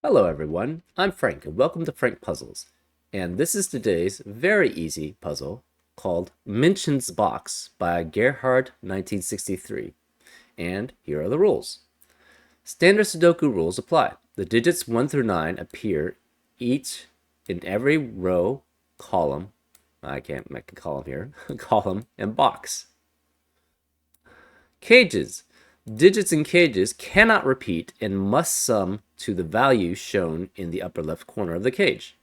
Hello everyone, I'm Frank and welcome to Frank Puzzles. And this is today's very easy puzzle called Minchen's Box by Gerhard 1963. And here are the rules. Standard Sudoku rules apply. The digits 1 through 9 appear each in every row, column, I can't make a column here, column, and box. Cages. Digits in cages cannot repeat and must sum to the value shown in the upper left corner of the cage.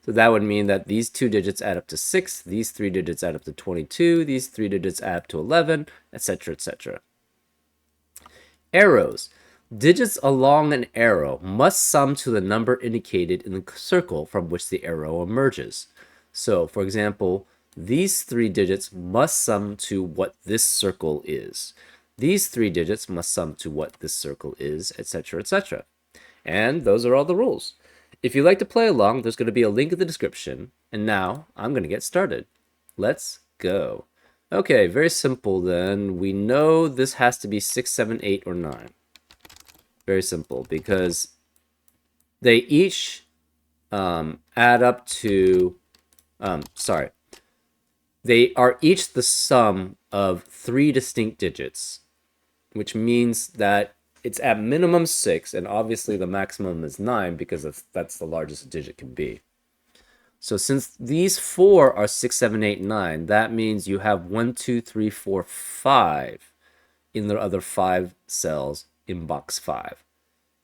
So that would mean that these two digits add up to 6, these three digits add up to 22, these three digits add up to 11, etc., etc. Arrows. Digits along an arrow must sum to the number indicated in the circle from which the arrow emerges. So, for example, these three digits must sum to what this circle is. These three digits must sum to what this circle is, etc., etc. And those are all the rules. If you'd like to play along, there's going to be a link in the description. And now I'm going to get started. Let's go. Okay, very simple then. We know this has to be 6, 7, 8, or 9. Very simple, because they each add up to, they are each the sum of 3 distinct digits, which means that it's at minimum 6, and obviously the maximum is 9 because that's the largest a digit can be. So since these 4 are 6, 7, 8, 9, that means you have 1, 2, 3, 4, 5 in the other 5 cells in box 5.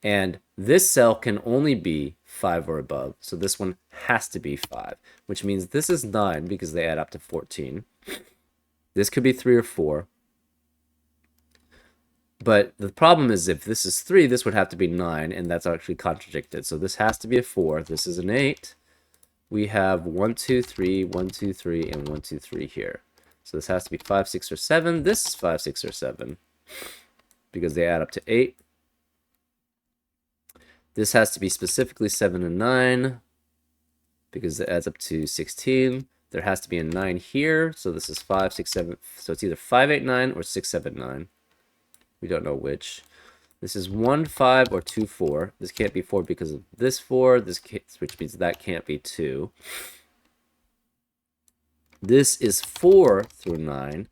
And this cell can only be 5 or above, so this one has to be 5, which means this is 9 because they add up to 14. This could be 3 or 4. But the problem is if this is 3, this would have to be 9, and that's actually contradicted. So this has to be a 4. This is an 8. We have 1, 2, 3, 1, 2, 3, and 1, 2, 3 here. So this has to be 5, 6, or 7. This is 5, 6, or 7 because they add up to 8. This has to be specifically 7 and 9 because it adds up to 16. There has to be a 9 here, so this is 5, 6, 7. So it's either 5, 8, 9 or 6, 7, 9. We don't know which. This is 1, 5, or 2, 4. This can't be 4 because of this 4, which means that can't be 2. This is 4 through 9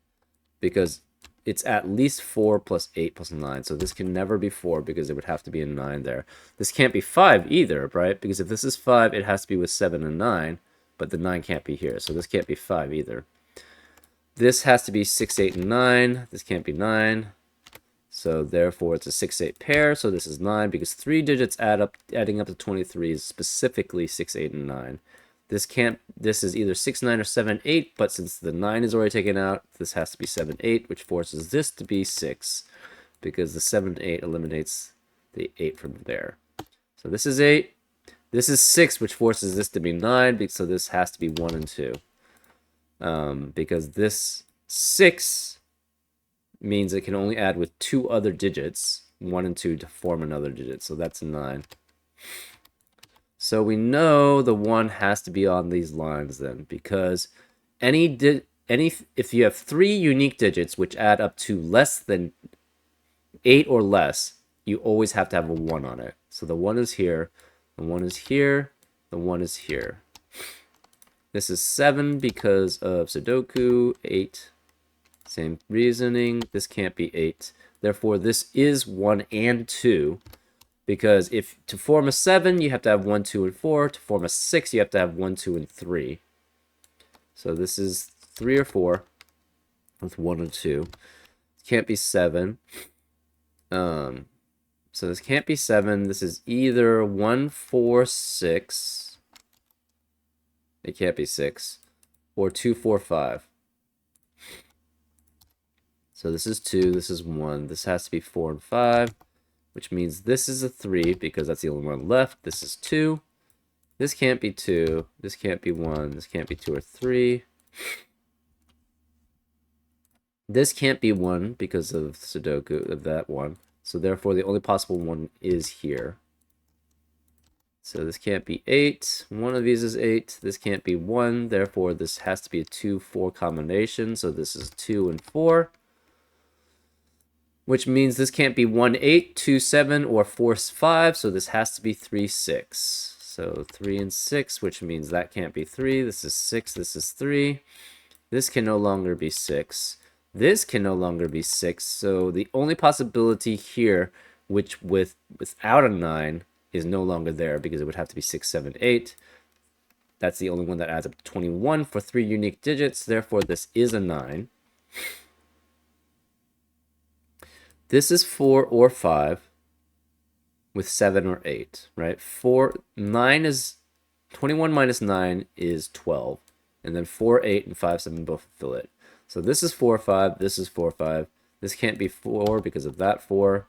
because it's at least 4 plus 8 plus 9. So this can never be 4 because it would have to be a 9 there. This can't be 5 either, right? Because if this is 5, it has to be with 7 and 9, but the 9 can't be here. So this can't be 5 either. This has to be 6, 8, and 9. This can't be 9. So therefore it's a 6, 8 pair. So this is 9 because 3 digits adding up to 23 is specifically 6, 8, and 9. This is either 6, 9, or 7, 8, but since the 9 is already taken out, this has to be 7, 8, which forces this to be 6, because the 7, 8 eliminates the 8 from there. So this is 8. This is 6, which forces this to be 9, so this has to be 1 and 2. Because this 6 means it can only add with 2 other digits, 1 and 2, to form another digit, so that's 9. So we know the 1 has to be on these lines then, because if you have 3 unique digits which add up to less than 8 or less, you always have to have a 1 on it. So the 1 is here, the 1 is here, the 1 is here. This is 7 because of Sudoku, 8, same reasoning. This can't be 8. Therefore, this is 1 and 2. Because if to form a 7, you have to have 1, 2, and 4. To form a 6, you have to have 1, 2, and 3. So this is 3 or 4 with 1 and 2. It can't be 7. So this can't be 7. This is either 1, 4, 6. It can't be 6. Or 2, 4, 5. So this is 2. This is 1. This has to be 4 and 5. Which means this is a 3 because that's the only one left. This is 2. This can't be 2. This can't be 1. This can't be 2 or 3. This can't be 1 because of Sudoku, of that one. So therefore, the only possible one is here. So this can't be 8. One of these is 8. This can't be 1. Therefore, this has to be a 2, 4 combination. So this is 2 and 4. which means this can't be 1, 8, 2, 7, or 4, 5, so this has to be 3, 6. So 3 and 6, which means that can't be 3. This is 6, this is 3. This can no longer be 6. This can no longer be 6, so the only possibility here, which without a 9, is no longer there, because it would have to be 6, 7, 8. That's the only one that adds up to 21 for 3 unique digits, therefore this is a 9. This is 4 or 5 with 7 or 8, right? 9 is 21 minus 9 is 12. And then 4, 8, and 5, 7 both fill it. So this is 4, 5. This is 4, 5. This can't be 4 because of that 4.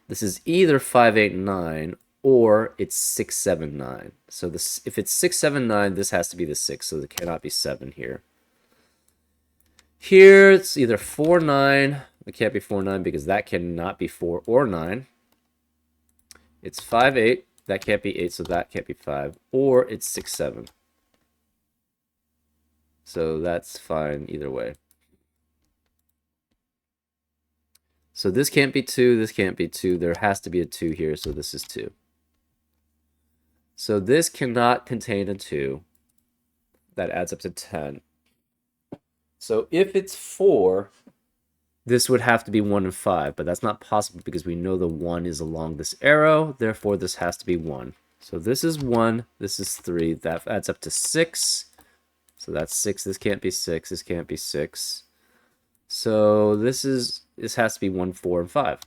This is either 5, 8, 9, or it's 6, 7, 9. So this, if it's 6, 7, 9, this has to be the 6, so there cannot be 7 here. Here, it's either 4, 9. It can't be 4, 9 because that cannot be 4 or 9. It's 5, 8. That can't be 8, so that can't be 5. Or it's 6, 7. So that's fine either way. So this can't be 2, this can't be 2. There has to be a 2 here, so this is 2. So this cannot contain a 2. That adds up to 10. So if it's 4, this would have to be 1 and 5, but that's not possible because we know the 1 is along this arrow, therefore this has to be 1. So this is 1, this is 3, that adds up to 6. So that's 6, this can't be 6, this can't be 6. So this has to be 1, 4, and 5.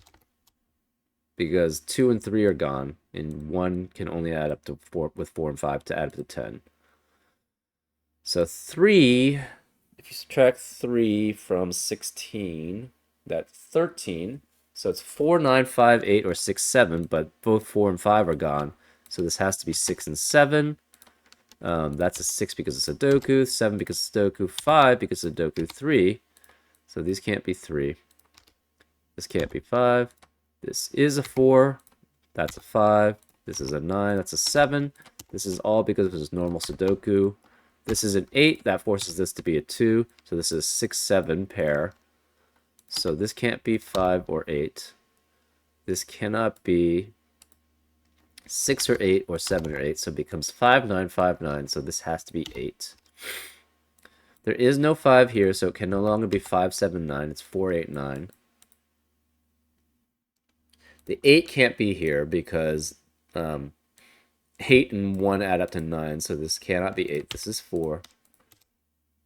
Because 2 and 3 are gone, and 1 can only add up to 4 with 4 and 5 to add up to 10. So 3, if you subtract 3 from 16, that's 13. So it's 4, 9, 5, 8, or 6, 7, but both 4 and 5 are gone. So this has to be 6 and 7. That's a 6 because of Sudoku, 7 because of Sudoku, 5 because of Sudoku, 3. So these can't be 3. This can't be 5. This is a 4. That's a 5. This is a 9. That's a 7. This is all because of this normal Sudoku. This is an 8. That forces this to be a 2. So this is 6, 7 pair. So this can't be 5 or 8. This cannot be 6 or 8 or 7 or 8. So it becomes 5, 9, 5, 9. So this has to be 8. There is no 5 here, so it can no longer be 5, 7, 9. It's 4, 8, 9. The 8 can't be here because 8 and 1 add up to 9, so this cannot be 8. This is 4.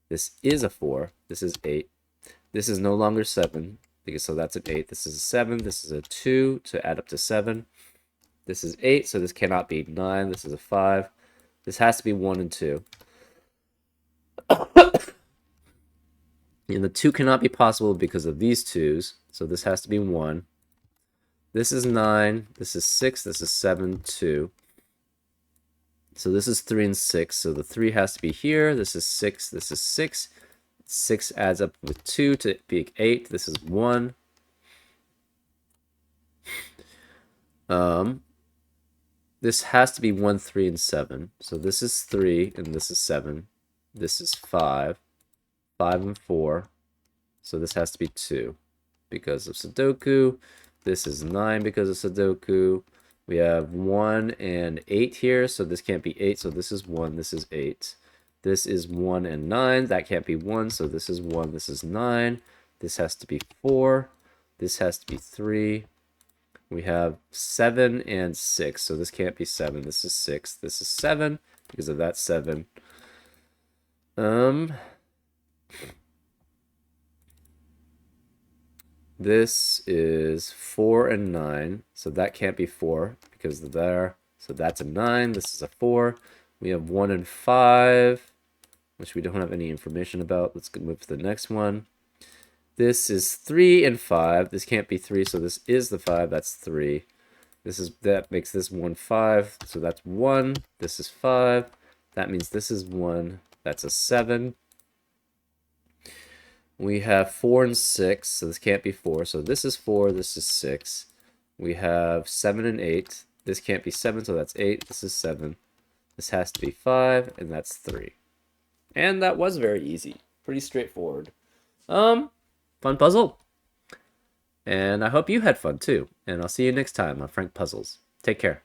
This is a 4. This is 8. This is no longer 7, because so that's an 8. This is a 7. This is a 2 to add up to 7. This is 8, so this cannot be 9. This is a 5. This has to be 1 and 2. And the 2 cannot be possible because of these 2's, so this has to be 1. This is 9, this is 6, this is 7, 2. So this is 3 and 6, so the 3 has to be here. This is 6, this is 6. 6 adds up with 2 to be 8. This is 1. This has to be 1, 3, and 7. So this is 3, and this is 7. This is 5. 5 and 4. So this has to be 2 because of Sudoku. This is 9 because of Sudoku. We have 1 and 8 here, so this can't be 8, so this is 1, this is 8. This is 1 and 9, that can't be 1, so this is 1, this is 9. This has to be 4. This has to be 3. We have 7 and 6, so this can't be 7. This is 6. This is 7 because of that 7. This is 4 and 9, so that can't be 4 because of there. So that's a 9. This is a 4. We have 1 and 5, which we don't have any information about. Let's move to the next one. This is 3 and 5. This can't be 3, so this is the 5. That's 3. That makes this 1, 5. So that's 1. This is 5. That means this is 1. That's a 7. We have 4 and 6, so this can't be 4. So this is 4, this is 6. We have 7 and 8. This can't be 7, so that's 8. This is 7. This has to be 5, and that's 3. And that was very easy. Pretty straightforward. Fun puzzle. And I hope you had fun too. And I'll see you next time on Frank Puzzles. Take care.